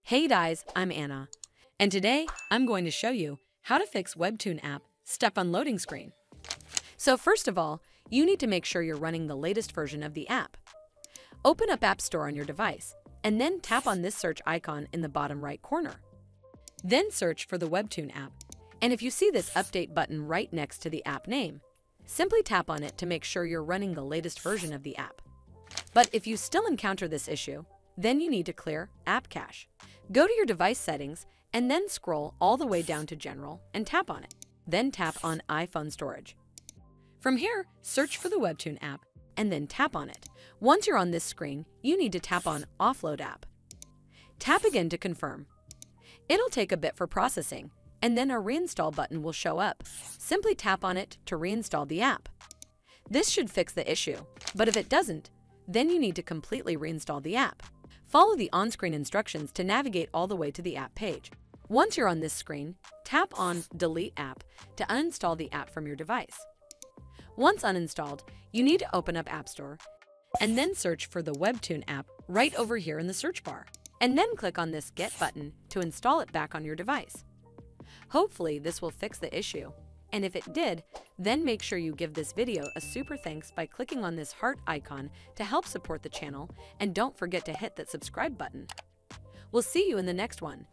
Hey guys, I'm Anna, and today I'm going to show you how to fix Webtoon app stuck on loading screen. So first of all, you need to make sure you're running the latest version of the app. Open up App Store on your device, and then tap on this search icon in the bottom right corner. Then search for the Webtoon app, and if you see this update button right next to the app name, simply tap on it to make sure you're running the latest version of the app. But if you still encounter this issue, then you need to clear App Cache. Go to your device settings and then scroll all the way down to General and tap on it. Then tap on iPhone Storage. From here, search for the Webtoon app and then tap on it. Once you're on this screen, you need to tap on Offload App. Tap again to confirm. It'll take a bit for processing, and then a Reinstall button will show up. Simply tap on it to reinstall the app. This should fix the issue, but if it doesn't, then you need to completely reinstall the app. Follow the on-screen instructions to navigate all the way to the app page. Once you're on this screen, tap on Delete App to uninstall the app from your device. Once uninstalled, you need to open up App Store and then search for the Webtoon app right over here in the search bar, and then click on this Get button to install it back on your device. Hopefully, this will fix the issue. And if it did, then make sure you give this video a super thanks by clicking on this heart icon to help support the channel, and don't forget to hit that subscribe button. We'll see you in the next one.